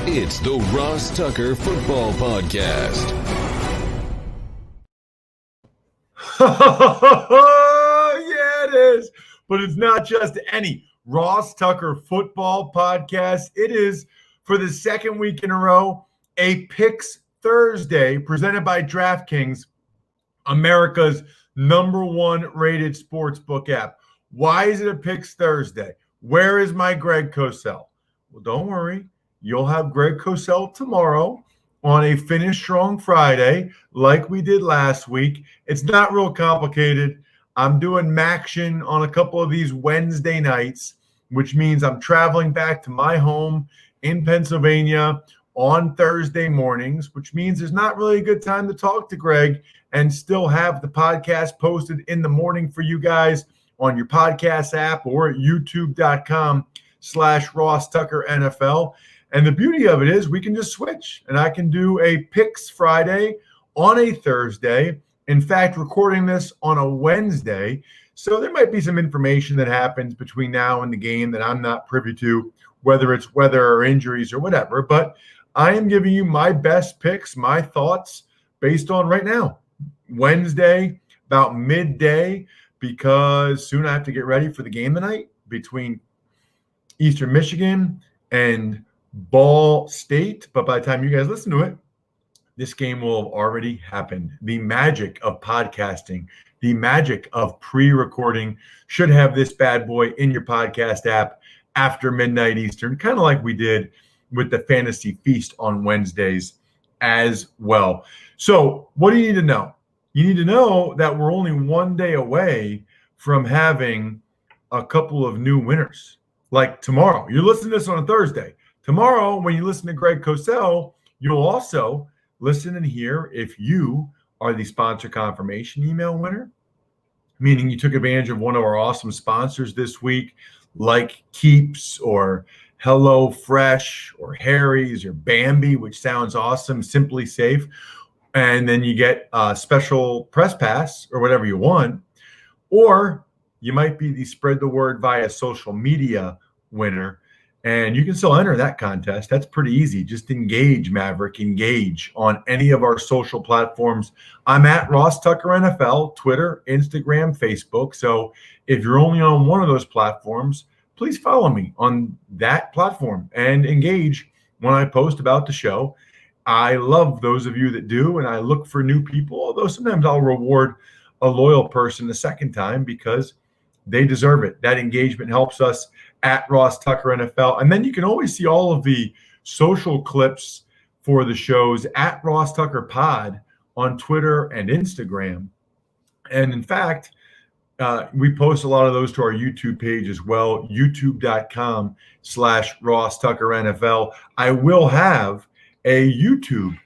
It's the Ross Tucker Football Podcast. Yeah, it is. But it's not just any Ross Tucker Football Podcast. It is, for the second week in a row, a Picks Thursday presented by DraftKings, America's #1 rated sportsbook app. Why is it a Picks Thursday? Where is my Greg Cosell? Well, don't worry. You'll have Greg Cosell tomorrow on a Finish Strong Friday like we did last week. It's not real complicated. I'm doing Maction on a couple of these Wednesday nights, which means I'm traveling back to my home in Pennsylvania on Thursday mornings, which means there's not really a good time to talk to Greg and still have the podcast posted in the morning for you guys on your podcast app or at youtube.com/RossTuckerNFL. And the beauty of it is we can just switch, and I can do a Picks Friday on a Thursday. In fact, recording this on a Wednesday. So there might be some information that happens between now and the game that I'm not privy to, whether it's weather or injuries or whatever. But I am giving you my best picks, my thoughts based on right now, Wednesday, about midday, because soon I have to get ready for the game tonight between Eastern Michigan and Ball State. But by the time you guys listen to it, this game will have already happened. The magic of podcasting, the magic of pre-recording should have this bad boy in your podcast app after midnight Eastern, kind of like we did with the Fantasy Feast on Wednesdays as well. So what do you need to know? You need to know that we're only one day away from having a couple of new winners. Like tomorrow, you're listening to this on a Thursday. Tomorrow, when you listen to Greg Cosell, you'll also listen and hear if you are the sponsor confirmation email winner, meaning you took advantage of one of our awesome sponsors this week, like Keeps or Hello Fresh or Harry's or Bambi, which sounds awesome, Simply Safe. And then you get a special press pass or whatever you want. Or you might be the spread the word via social media winner. And you can still enter that contest. That's pretty easy. Just engage, Maverick. Engage on any of our social platforms. I'm at Ross Tucker NFL, Twitter, Instagram, Facebook. So if you're only on one of those platforms, please follow me on that platform and engage when I post about the show. I love those of you that do, and I look for new people, although sometimes I'll reward a loyal person the second time because they deserve it. That engagement helps us at Ross Tucker NFL. And then you can always see all of the social clips for the shows at Ross Tucker Pod on Twitter and Instagram. And in fact, we post a lot of those to our YouTube page as well, youtube.com/Ross Tucker NFL. I will have a YouTube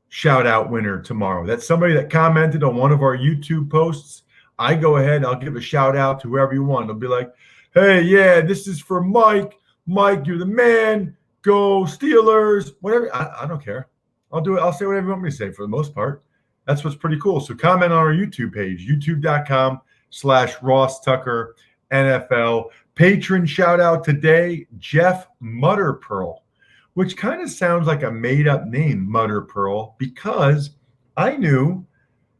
shout out winner tomorrow. That's somebody that commented on one of our YouTube posts. I go ahead, I'll give a shout out to whoever you want. I'll be like, hey, yeah, this is for Mike. Mike, you're the man. Go Steelers. Whatever. I don't care. I'll do it. I'll say whatever you want me to say for the most part. That's what's pretty cool. So comment on our YouTube page, youtube.com/Ross Tucker NFL. Patron shout out today, Jeff Mutterpearl, which kind of sounds like a made-up name, Mutterpearl, because I knew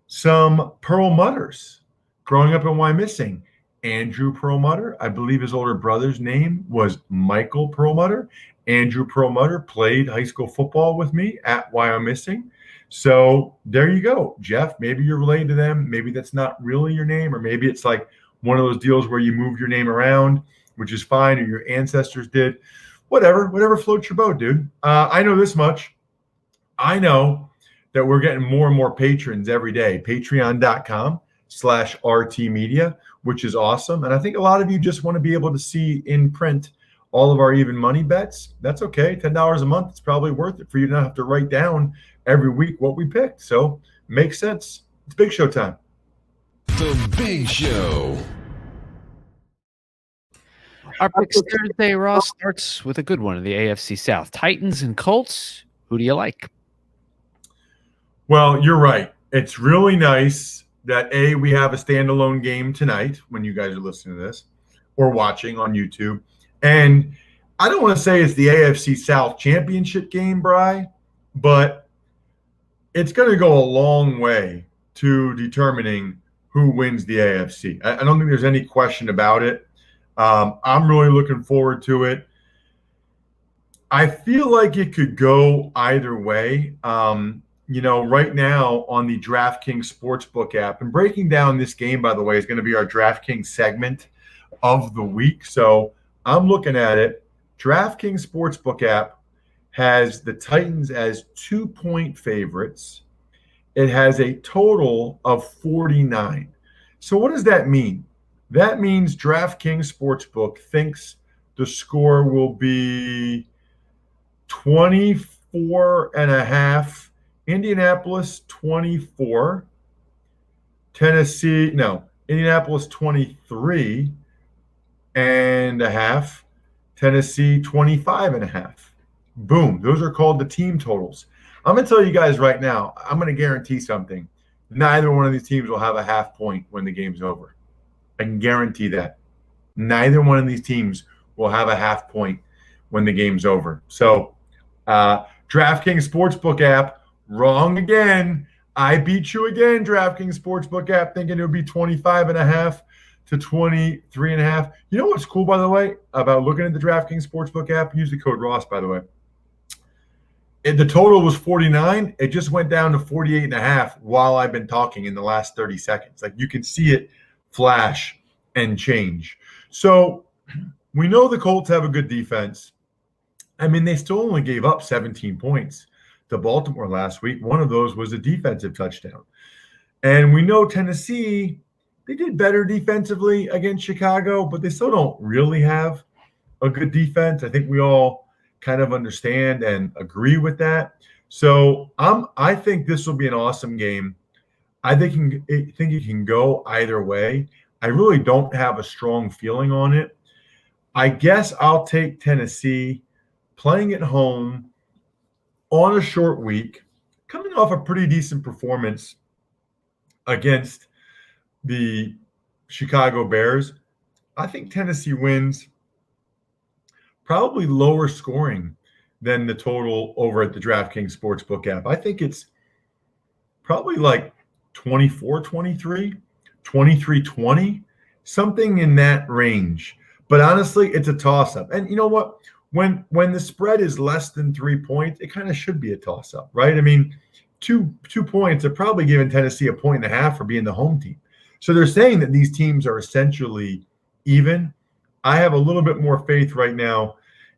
some Perlmutters growing up in Wyomissing. Andrew Perlmutter, I believe his older brother's name was Michael Perlmutter. Andrew Perlmutter played high school football with me at Wyomissing. So there you go, Jeff. Maybe you're related to them. Maybe that's not really your name, or maybe it's like one of those deals where you moved your name around, which is fine, or your ancestors did. Whatever floats your boat, dude. I know this much. I know that we're getting more and more patrons every day. Patreon.com/RT Media, which is awesome. And I think a lot of you just want to be able to see in print all of our even money bets. That's okay. $10 a month. It's probably worth it for you to not have to write down every week what we picked. So makes sense. It's Big Show time. The Big Show. Our picks Thursday, Ross, starts with a good one in the AFC South. Titans and Colts. Who do you like? Well, you're right. It's really nice that, A, we have a standalone game tonight when you guys are listening to this or watching on YouTube. And I don't want to say it's the AFC South championship game, Bri, but it's going to go a long way to determining who wins the AFC. I don't think there's any question about it. I'm really looking forward to it. I feel like it could go either way. Right now on the DraftKings Sportsbook app, and breaking down this game, by the way, is going to be our DraftKings segment of the week. So I'm looking at it. DraftKings Sportsbook app has the Titans as 2-point favorites. It has a total of 49. So what does that mean? That means DraftKings Sportsbook thinks the score will be 24.5. Indianapolis 24. Indianapolis 23.5. Tennessee 25.5. Boom. Those are called the team totals. I'm going to tell you guys right now, I'm going to guarantee something. Neither one of these teams will have a half point when the game's over. I can guarantee that. Neither one of these teams will have a half point when the game's over. So, DraftKings Sportsbook app, wrong again. I beat you again, DraftKings Sportsbook app, thinking it would be 25.5 to 23.5. You know what's cool, by the way, about looking at the DraftKings Sportsbook app? Use the code Ross, by the way. The total was 49. It just went down to 48.5 while I've been talking in the last 30 seconds. Like, you can see it flash and change. So we know the Colts have a good defense. I mean, they still only gave up 17 points to Baltimore last week. One of those was a defensive touchdown. And we know Tennessee, they did better defensively against Chicago, but they still don't really have a good defense. I think we all kind of understand and agree with that. So I think this will be an awesome game. I think it can go either way. I really don't have a strong feeling on it. I guess I'll take Tennessee playing at home on a short week, coming off a pretty decent performance against the Chicago Bears. I think Tennessee wins, probably lower scoring than the total over at the DraftKings Sportsbook app. I think it's probably like 24-23, 23-20, something in that range. But honestly, it's a toss-up. And you know what? When the spread is less than 3 points, it kind of should be a toss-up, right? I mean, two points are probably giving Tennessee 1.5 for being the home team. So they're saying that these teams are essentially even. I have a little bit more faith right now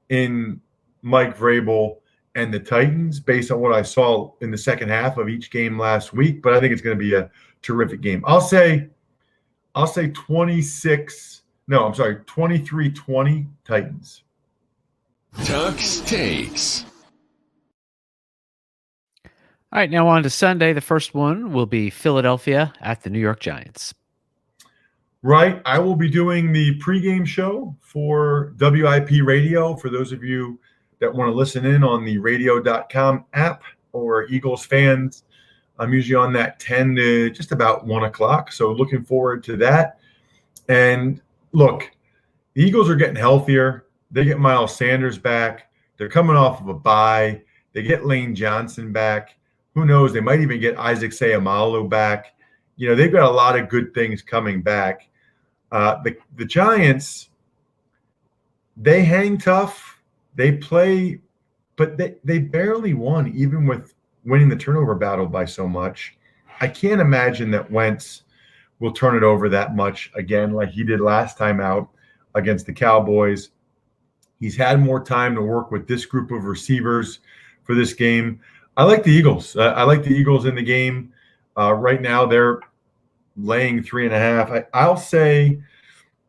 in Mike Vrabel and the Titans based on what I saw in the second half of each game last week, but I think it's going to be a terrific game. I'll say 23-20 Titans. Tuck's Takes. All right, now on to Sunday. The first one will be Philadelphia at the New York Giants. Right. I will be doing the pregame show for WIP Radio for those of you that want to listen in on the radio.com app or Eagles fans. I'm usually on that 10 to just about 1 o'clock. So looking forward to that. And look, the Eagles are getting healthier. They get Miles Sanders back. They're coming off of a bye. They get Lane Johnson back. Who knows? They might even get Isaac Seumalo back. You know, they've got a lot of good things coming back. The Giants, they hang tough. They play, but they barely won, even with winning the turnover battle by so much. I can't imagine that Wentz will turn it over that much again like he did last time out against the Cowboys. He's had more time to work with this group of receivers for this game. I like the Eagles. I like the Eagles in the game. Right now, they're laying 3.5. I'll say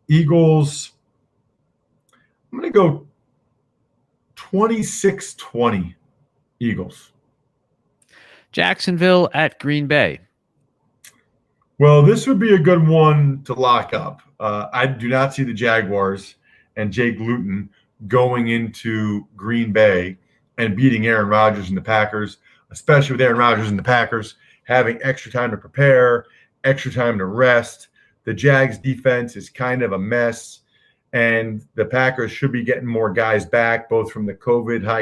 Eagles, I'm going to go 26-20 Eagles. Jacksonville at Green Bay. Well, this would be a good one to lock up. I do not see the Jaguars and Jay Gluten going into Green Bay and beating Aaron Rodgers and the Packers, especially with Aaron Rodgers and the Packers having extra time to prepare, extra time to rest. The Jags defense is kind of a mess. and the Packers should be getting more guys back, both from the COVID high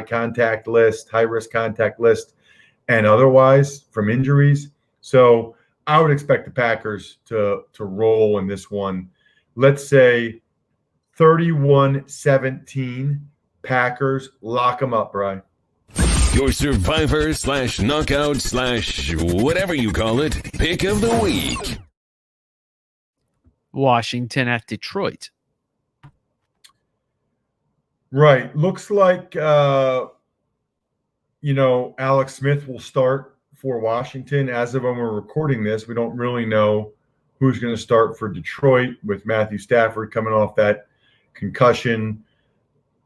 risk contact list, and otherwise from injuries. So I would expect the Packers to roll in this one. Let's say 31-17 Packers. Lock them up, Brian. Your survivor / knockout / whatever you call it, pick of the week. Washington at Detroit. Right. Looks like, Alex Smith will start for Washington. As of when we're recording this, we don't really know who's going to start for Detroit with Matthew Stafford coming off that concussion.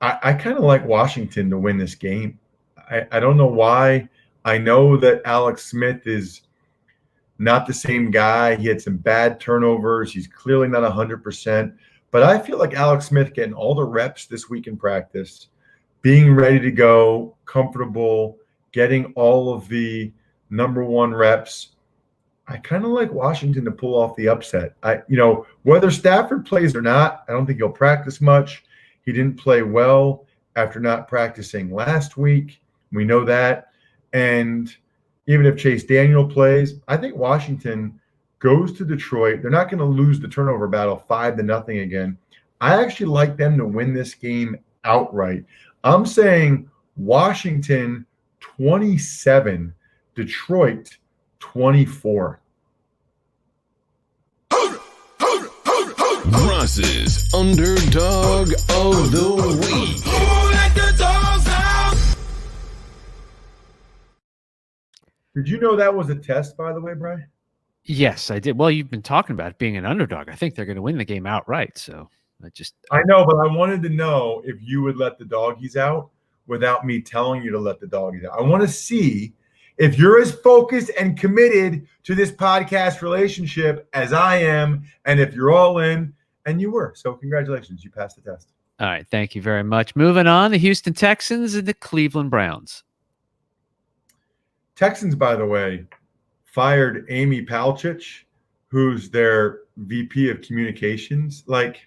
I kind of like Washington to win this game. I don't know why. I know that Alex Smith is not the same guy. He had some bad turnovers. He's clearly not 100%. But I feel like Alex Smith getting all the reps this week in practice, being ready to go, comfortable, getting all of the number one reps. I kind of like Washington to pull off the upset. Whether Stafford plays or not, I don't think he'll practice much. He didn't play well after not practicing last week. We know that. And even if Chase Daniel plays, I think Washington goes to Detroit. They're not going to lose the turnover battle 5-0 again. I actually like them to win this game outright. I'm saying Washington 27, Detroit 24. Ross's Underdog of the Week. Did you know that was a test, by the way, Brian? Yes, I did. Well, you've been talking about being an underdog. I think they're going to win the game outright. So I know, but I wanted to know if you would let the doggies out without me telling you to let the doggies out. I want to see if you're as focused and committed to this podcast relationship as I am, and if you're all in, and you were. So congratulations, you passed the test. All right, thank you very much. Moving on, the Houston Texans and the Cleveland Browns. Texans, by the way, fired Amy Palchich, who's their VP of communications. Like,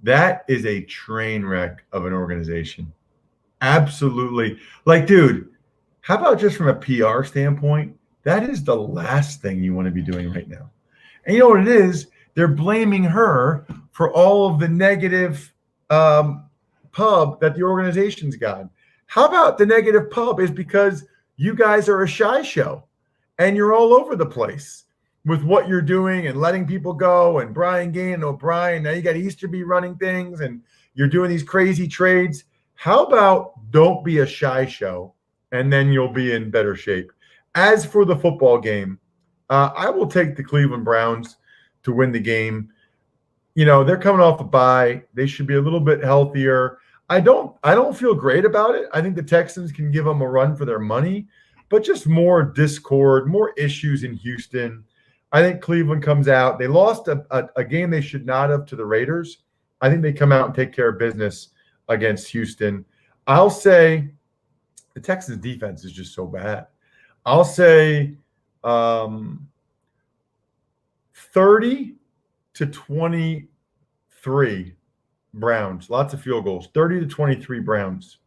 that is a train wreck of an organization. Absolutely. Like, dude, how about just from a PR standpoint? That is the last thing you want to be doing right now. And you know what it is? They're blaming her for all of the negative pub that the organization's got. How about the negative pub is because you guys are a shy show and you're all over the place with what you're doing and letting people go, and Brian Gain and O'Brien. Now you got Easterby running things and you're doing these crazy trades. How about don't be a shy show, and then you'll be in better shape. As for the football game, I will take the Cleveland Browns to win the game. They're coming off a bye. They should be a little bit healthier. I don't feel great about it. I think the Texans can give them a run for their money, but just more discord, more issues in Houston. I think Cleveland comes out. They lost a game they should not have to the Raiders. I think they come out and take care of business against Houston. I'll say the Texans defense is just so bad. I'll say 30-23 Browns. Lots of field goals. 30-23 Browns.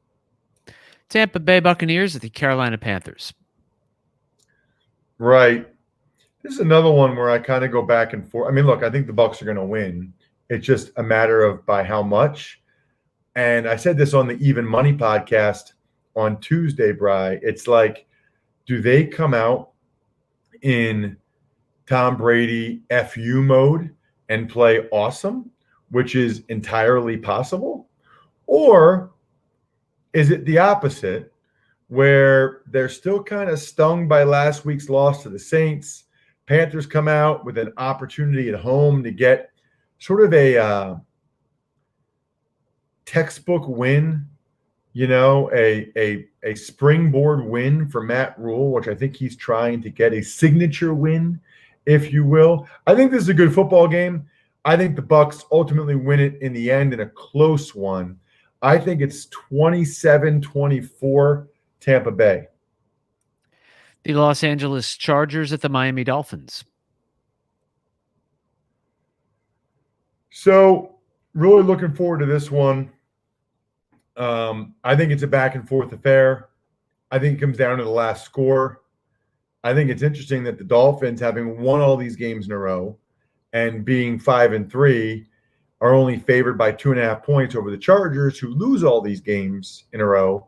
Tampa Bay Buccaneers at the Carolina Panthers. Right. This is another one where I kind of go back and forth. I mean, look, I think the Bucs are going to win. It's just a matter of by how much. And I said this on the Even Money podcast on Tuesday, Bri. It's like, do they come out in Tom Brady FU mode and play awesome, which is entirely possible? Or is it the opposite, where they're still kind of stung by last week's loss to the Saints? Panthers come out with an opportunity at home to get sort of a textbook win, a springboard win for Matt Rule, which I think he's trying to get a signature win, if you will. I think this is a good football game. I think the Bucs ultimately win it in the end in a close one. I think it's 27-24 Tampa Bay. The Los Angeles Chargers at the Miami Dolphins. So Really looking forward to this one. I think it's a back and forth affair. I think it comes down to the last score. I think it's interesting that the Dolphins, having won all these games in a row and being 5-3, are only favored by 2.5 points over the Chargers, who lose all these games in a row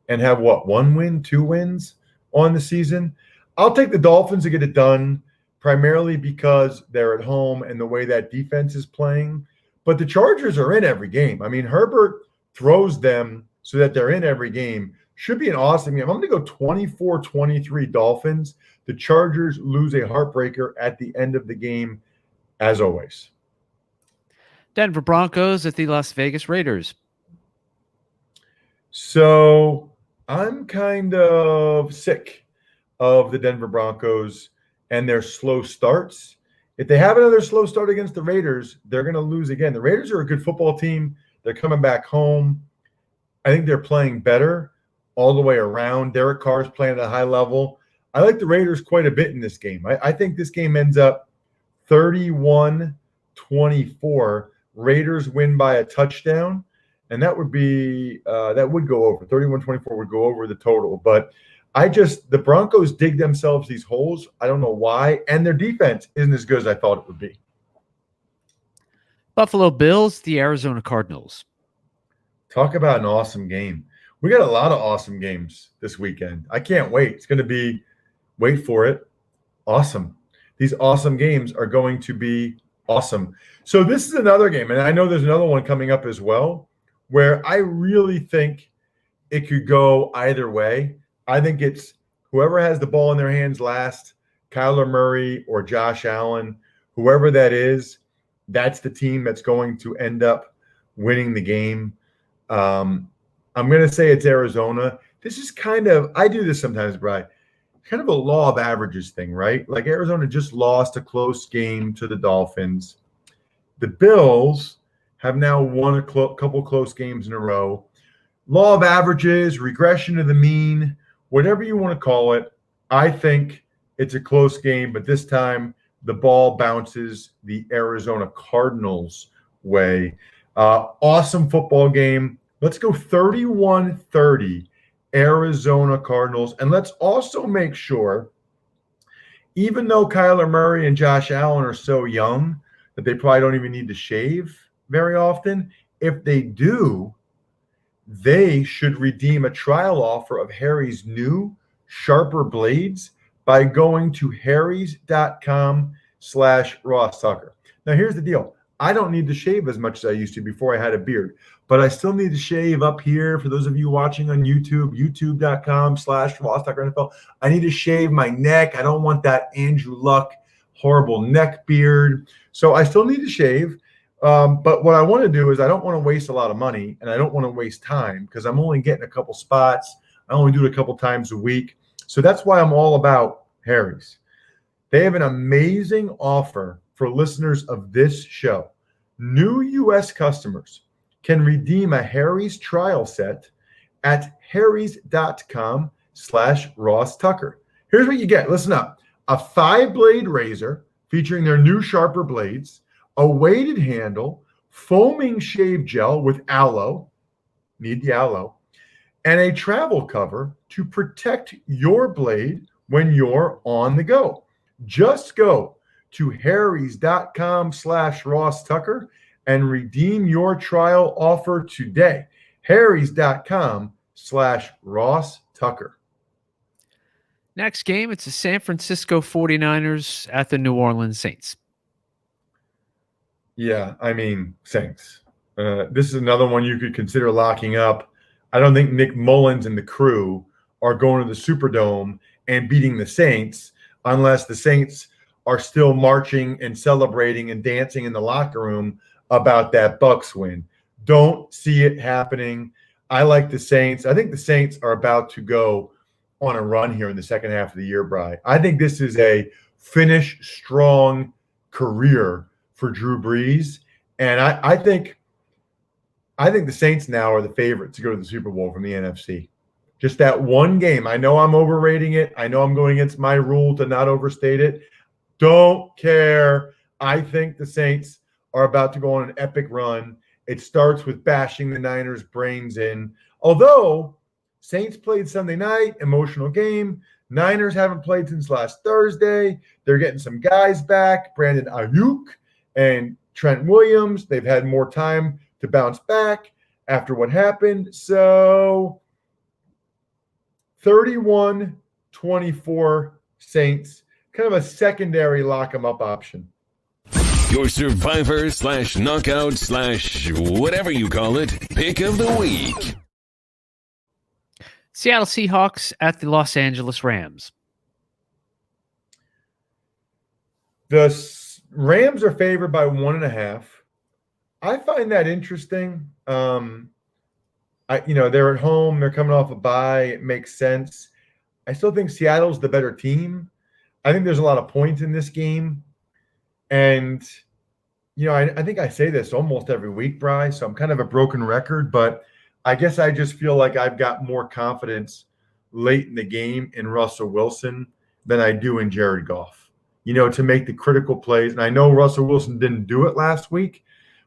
and have what, 1 win, 2 wins on the season. I'll take the Dolphins to get it done, primarily because they're at home and the way that defense is playing. But the Chargers are in every game. I mean, Herbert throws them so that they're in every game. Should be an awesome game. I'm going to go 24-23 Dolphins. The Chargers lose a heartbreaker at the end of the game, as always. Denver Broncos at the Las Vegas Raiders. So I'm kind of sick of the Denver Broncos and their slow starts. If they have another slow start against the Raiders, they're going to lose again. The Raiders are a good football team. They're coming back home. I think they're playing better all the way around. Derek Carr is playing at a high level. I like the Raiders quite a bit in this game. I think this game ends up 31-24. Raiders win by a touchdown, and that would be that would go over. 31-24 would go over the total. But the Broncos dig themselves these holes. I don't know why, and their defense isn't as good as I thought it would be. Buffalo Bills, the Arizona Cardinals. Talk about an awesome game. We got a lot of awesome games this weekend. I can't wait. It's going to be, wait for it, awesome. These awesome games are going to be awesome. So this is another game, and I know there's another one coming up as well, where I really think it could go either way. I think it's whoever has the ball in their hands last, Kyler Murray or Josh Allen, whoever that is, that's the team that's going to end up winning the game. I'm going to say it's Arizona. This is kind of, I do this sometimes, Brian, kind of a law of averages thing, right? Like Arizona just lost a close game to the Dolphins. The Bills have now won a couple close games in a row. Law of averages, regression to the mean, whatever you want to call it. I think it's a close game, but this time the ball bounces the Arizona Cardinals' way. Awesome football game. Let's go 31-30 Arizona Cardinals. And let's also make sure, even though Kyler Murray and Josh Allen are so young that they probably don't even need to shave very often, if they do, they should redeem a trial offer of Harry's new sharper blades by going to harrys.com/RossTucker. Now, here's the deal. I don't need to shave as much as I used to before I had a beard, but I still need to shave up here. For those of you watching on YouTube, youtube.com/RossTuckerNFL. I need to shave my neck. I don't want that Andrew Luck horrible neck beard. So I still need to shave. But what I want to do is I don't want to waste a lot of money, and I don't want to waste time because I'm only getting a couple spots. I only do it a couple times a week. So that's why I'm all about Harry's. They have an amazing offer for listeners of this show. New U.S. customers can redeem a Harry's trial set at harrys.com/RossTucker. Here's what you get. Listen up. A 5-blade razor featuring their new sharper blades, a weighted handle, foaming shave gel with aloe, need the aloe, and a travel cover to protect your blade when you're on the go. Just go to harrys.com/RossTucker and redeem your trial offer today. harrys.com/RossTucker. Next game, it's the San Francisco 49ers at the New Orleans Saints. Yeah, I mean, Saints. This is another one you could consider locking up. I don't think Nick Mullins and the crew are going to the Superdome and beating the Saints unless the Saints are still marching and celebrating and dancing in the locker room about that Bucs win. Don't see it happening. I like the Saints. I think the Saints are about to go on a run here in the second half of the year, Bri. I think this is a finish strong career for Drew Brees. And I think the Saints now are the favorite to go to the Super Bowl from the NFC. Just that one game. I know I'm overrating it. I know I'm going against my rule to not overstate it. Don't care. I think the Saints are about to go on an epic run, It starts with bashing the Niners' brains in. Although Saints played Sunday night, emotional game. Niners haven't played since last Thursday. They're getting some guys back, Brandon Ayuk and Trent Williams. They've had more time to bounce back after what happened. So 31-24 Saints, kind of a secondary lock 'em up option. Your survivor/knockout/whatever you call it, pick of the week. Seattle Seahawks at the Los Angeles Rams. The Rams are favored by 1.5. I find that interesting. They're at home. They're coming off a bye. It makes sense. I still think Seattle's the better team. I think there's a lot of points in this game. And, I think I say this almost every week, Bri, so I'm kind of a broken record, but I guess I just feel like I've got more confidence late in the game in Russell Wilson than I do in Jared Goff, to make the critical plays. And I know Russell Wilson didn't do it last week,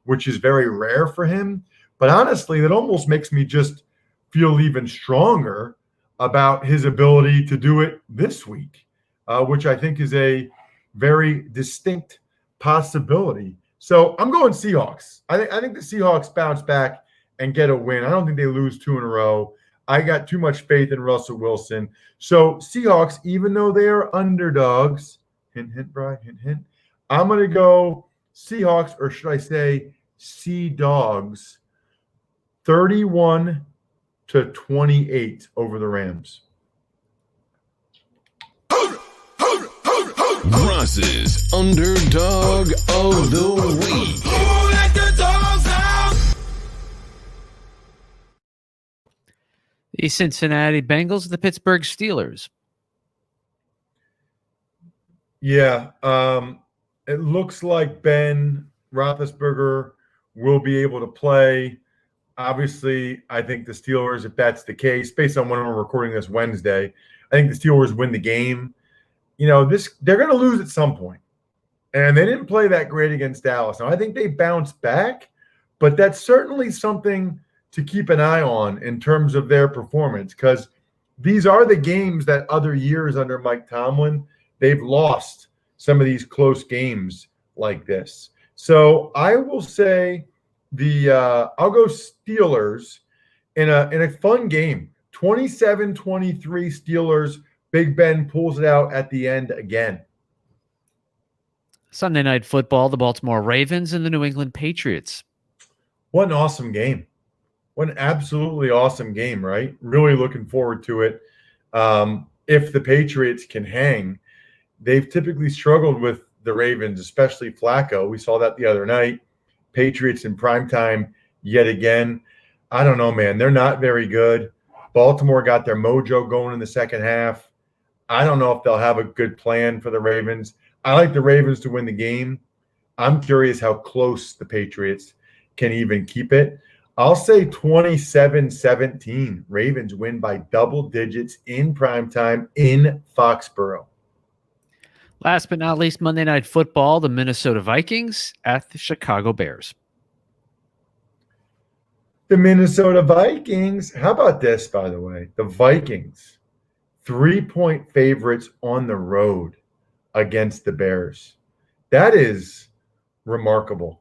which is very rare for him. But honestly, that almost makes me just feel even stronger about his ability to do it this week, which I think is a very distinct possibility. So I'm going Seahawks. I think the Seahawks bounce back and get a win. I don't think they lose 2 in a row. I got too much faith in Russell Wilson. So Seahawks, even though they are underdogs, hint, hint, Brian, hint, hint, I'm going to go Seahawks, or should I say Sea Dogs, 31-28 over the Rams. Ross's Underdog of the Week. The Cincinnati Bengals, the Pittsburgh Steelers. Yeah, it looks like Ben Roethlisberger will be able to play. Obviously, I think the Steelers, if that's the case, based on when we're recording this Wednesday, I think the Steelers win the game. They're going to lose at some point. And they didn't play that great against Dallas. Now, I think they bounced back, but that's certainly something to keep an eye on in terms of their performance, because these are the games that other years under Mike Tomlin, they've lost some of these close games like this. So I will say I'll go Steelers in a fun game. 27-23 Steelers. Big Ben pulls it out at the end again. Sunday Night Football, the Baltimore Ravens and the New England Patriots. What an awesome game. What an absolutely awesome game, right? Really looking forward to it. If the Patriots can hang, they've typically struggled with the Ravens, especially Flacco. We saw that the other night. Patriots in primetime yet again. I don't know, man. They're not very good. Baltimore got their mojo going in the second half. I don't know if they'll have a good plan for the Ravens. I like the Ravens to win the game. I'm curious how close the Patriots can even keep it. I'll say 27-17. Ravens win by double digits in primetime in Foxborough. Last but not least, Monday Night Football, the Minnesota Vikings at the Chicago Bears. The Minnesota Vikings. How about this, by the way? The Vikings, 3-point favorites on the road against the Bears. That is remarkable.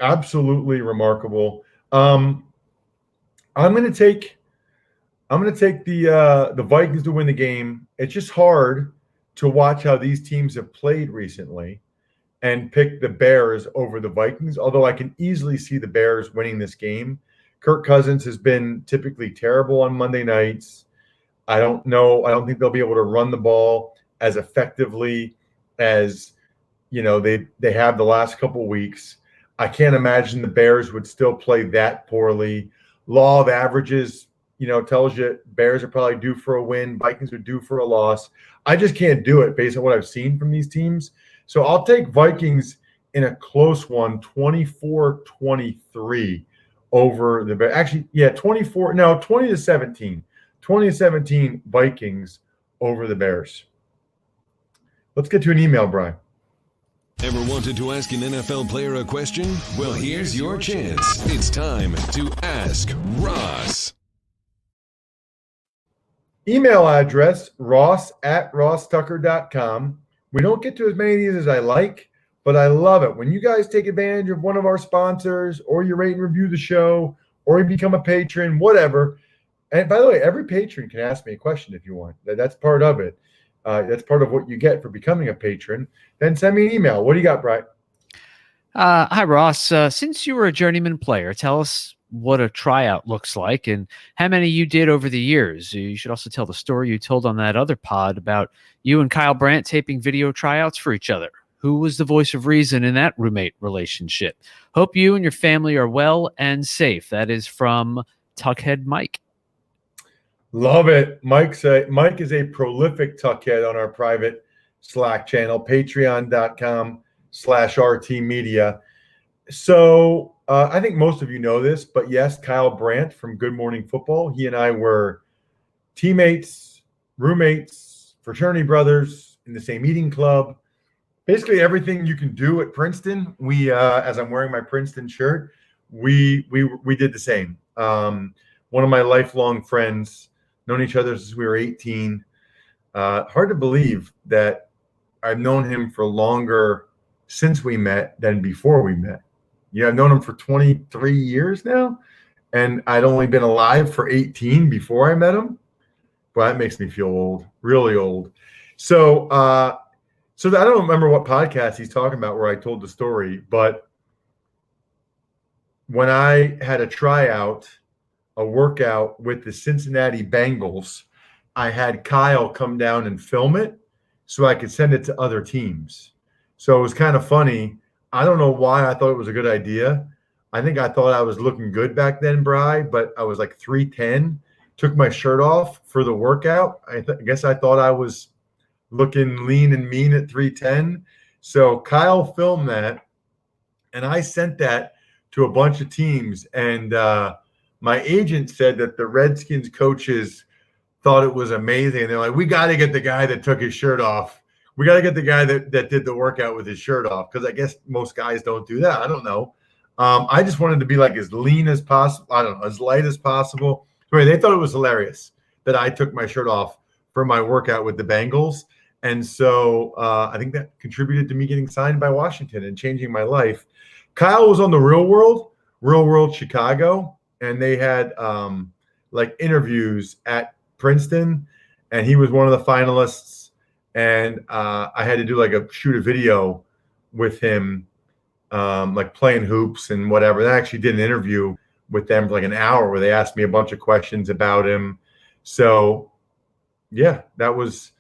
Absolutely remarkable. I'm going to take the Vikings to win the game. It's just hard to watch how these teams have played recently and pick the Bears over the Vikings, although I can easily see the Bears winning this game. Kirk Cousins has been typically terrible on Monday nights. I don't know. I don't think they'll be able to run the ball as effectively as they have the last couple weeks. I can't imagine the Bears would still play that poorly. Law of averages, tells you Bears are probably due for a win. Vikings are due for a loss. I just can't do it based on what I've seen from these teams. So I'll take Vikings in a close one, 24-23 over the Bears. Actually, 20-17. 20-17 Vikings over the Bears. Let's get to an email, Brian. Ever wanted to ask an NFL player a question? Well, here's your chance. It's time to Ask Ross. Email address, ross@rosstucker.com. We don't get to as many of these as I like, but I love it. When you guys take advantage of one of our sponsors, or you rate and review the show, or you become a patron, whatever. And by the way, every patron can ask me a question if you want. That's part of it. That's part of what you get for becoming a patron. Then send me an email. What do you got, Brian? Hi, Ross. Since you were a journeyman player, tell us what a tryout looks like and how many you did over the years. You should also tell the story you told on that other pod about you and Kyle Brandt taping video tryouts for each other. Who was the voice of reason in that roommate relationship? Hope you and your family are well and safe. That is from Tuckhead Mike. Love it. Mike is a prolific tuckhead on our private Slack channel, patreon.com/RTmedia. So I think most of you know this, but yes, Kyle Brandt from Good Morning Football. He and I were teammates, roommates, fraternity brothers in the same eating club. Basically everything you can do at Princeton. We, as I'm wearing my Princeton shirt, we did the same. One of my lifelong friends, known each other since we were 18. Hard to believe that I've known him for longer since we met than before we met. Yeah, I've known him for 23 years now, and I'd only been alive for 18 before I met him. Well, that makes me feel old, really old. So I don't remember what podcast he's talking about where I told the story, but when I had a tryout, a workout with the Cincinnati Bengals, I had Kyle come down and film it so I could send it to other teams. So it was kind of funny. I don't know why I thought it was a good idea. I think I thought I was looking good back then, Bri, but I was like 310, took my shirt off for the workout. I guess I thought I was looking lean and mean at 310. So Kyle filmed that, and I sent that to a bunch of teams, and my agent said that the Redskins coaches thought it was amazing. And they're like, we got to get the guy that took his shirt off. We got to get the guy that did the workout with his shirt off, because I guess most guys don't do that. I don't know. I just wanted to be like as lean as possible. I don't know, as light as possible. Anyway, they thought it was hilarious that I took my shirt off for my workout with the Bengals. And so I think that contributed to me getting signed by Washington and changing my life. Kyle was on the Real World Chicago. And they had like interviews at Princeton, and he was one of the finalists. And I had to do shoot a video with him, like playing hoops and whatever. I actually did an interview with them for like an hour where they asked me a bunch of questions about him. So yeah, that was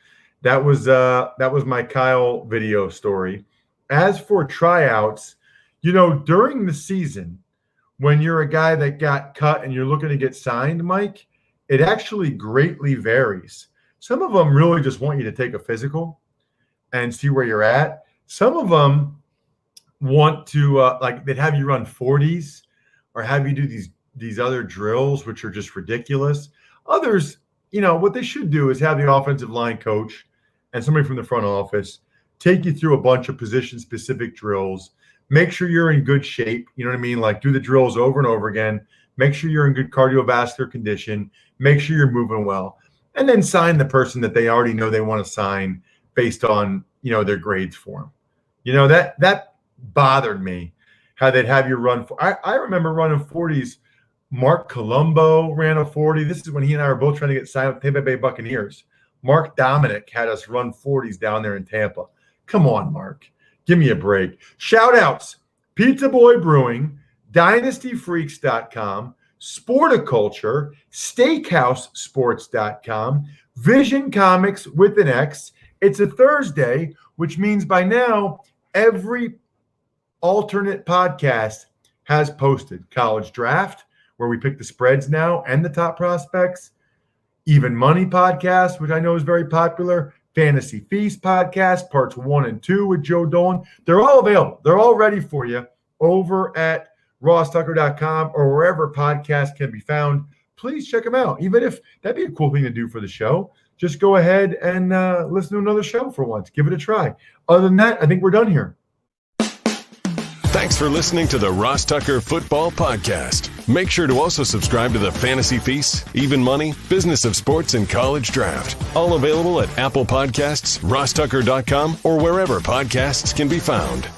my Kyle video story. As for tryouts, during the season, when you're a guy that got cut and you're looking to get signed, Mike, it actually greatly varies. Some of them really just want you to take a physical and see where you're at. Some of them want to they'd have you run 40s or have you do these other drills, which are just ridiculous. Others, what they should do is have the offensive line coach and somebody from the front office take you through a bunch of position-specific drills. Make sure you're in good shape. You know what I mean? Like do the drills over and over again. Make sure you're in good cardiovascular condition. Make sure you're moving well. And then sign the person that they already know they want to sign based on, their grades for them. That bothered me, how they'd have you run. I remember running 40s. Mark Colombo ran a 40. This is when he and I were both trying to get signed with Tampa Bay Buccaneers. Mark Dominic had us run 40s down there in Tampa. Come on, Mark. Give me a break. Shout outs. Pizza Boy Brewing, DynastyFreaks.com, Sporticulture, SteakhouseSports.com, Vision Comics with an X. It's a Thursday, which means by now every alternate podcast has posted. College Draft, where we pick the spreads now and the top prospects. Even Money podcast, which I know is very popular. Fantasy Feast podcast, parts 1 and 2 with Joe Dolan. They're all available. They're all ready for you over at RossTucker.com or wherever podcasts can be found. Please check them out. Even if that'd be a cool thing to do for the show, just go ahead and listen to another show for once. Give it a try. Other than that, I think we're done here. Thanks for listening to the Ross Tucker Football Podcast. Make sure to also subscribe to the Fantasy Feast, Even Money, Business of Sports, and College Draft. All available at Apple Podcasts, RossTucker.com, or wherever podcasts can be found.